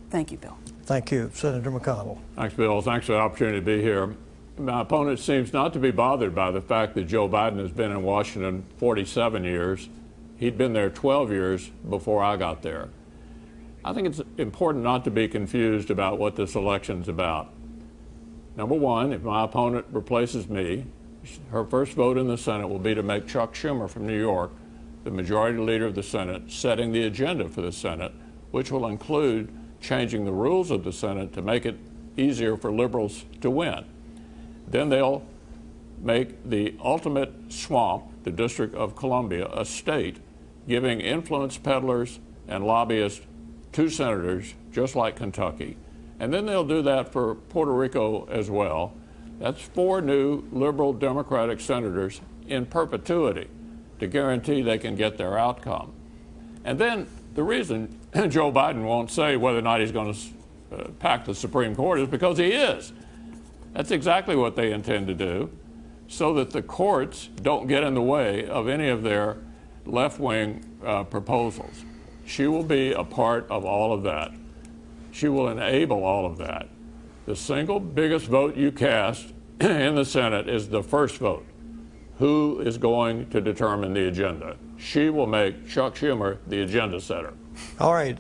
Thank you, Bill. Thank you, Senator McConnell. Thanks, Bill. Thanks for the opportunity to be here. My opponent seems not to be bothered by the fact that Joe Biden has been in Washington 47 years. He'd been there 12 years before I got there. I think it's important not to be confused about what this election's about. Number one, if my opponent replaces me, her first vote in the Senate will be to make Chuck Schumer from New York the majority leader of the Senate, setting the agenda for the Senate, which will include changing the rules of the Senate to make it easier for liberals to win. Then they'll make the ultimate swamp, the District of Columbia, a state, giving influence peddlers and lobbyists 2 senators, just like Kentucky. And then they'll do that for Puerto Rico as well. That's 4 new liberal Democratic senators in perpetuity to guarantee they can get their outcome. And then the reason Joe Biden won't say whether or not he's going to pack the Supreme Court is because he is. That's exactly what they intend to do, so that the courts don't get in the way of any of their left-wing proposals. She will be a part of all of that. She will enable all of that. The single biggest vote you cast in the Senate is the first vote. Who is going to determine the agenda? She will make Chuck Schumer the agenda setter. All right,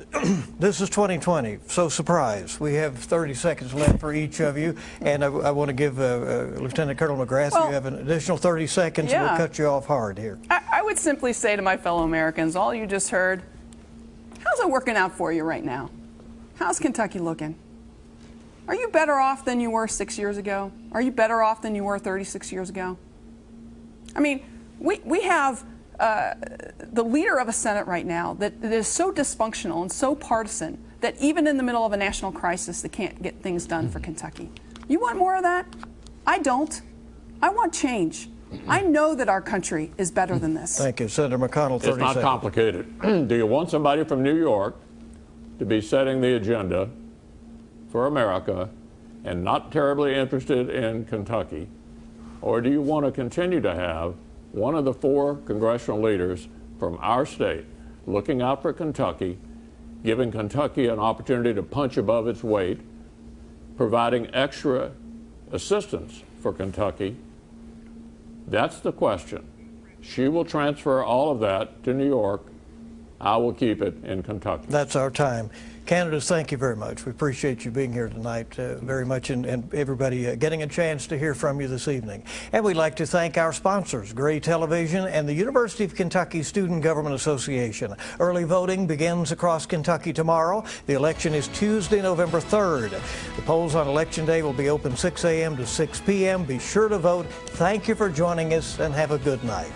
this is 2020, so surprise. We have 30 seconds left for each of you, and I want to give Lieutenant Colonel McGrath, you have an additional 30 seconds, and we'll cut you off hard here. I would simply say to my fellow Americans, all you just heard, how's it working out for you right now? How's Kentucky looking? Are you better off than you were 6 years ago? Are you better off than you were 36 years ago? I mean, we have the leader of a Senate right now that is so dysfunctional and so partisan that even in the middle of a national crisis, they can't get things done for Kentucky. You want more of that? I don't. I want change. I know that our country is better than this. Thank you. Senator McConnell, 30 seconds. It's not complicated. Do you want somebody from New York to be setting the agenda for America and not terribly interested in Kentucky? Or do you want to continue to have one of the 4 congressional leaders from our state looking out for Kentucky, giving Kentucky an opportunity to punch above its weight, providing extra assistance for Kentucky? That's the question. She will transfer all of that to New York. I will keep it in Kentucky. That's our time. Candidates, thank you very much. We appreciate you being here tonight very much, and everybody getting a chance to hear from you this evening. And we'd like to thank our sponsors, Gray Television and the University of Kentucky Student Government Association. Early voting begins across Kentucky tomorrow. The election is Tuesday, November 3rd. The polls on Election Day will be open 6 a.m. to 6 p.m. Be sure to vote. Thank you for joining us, and have a good night.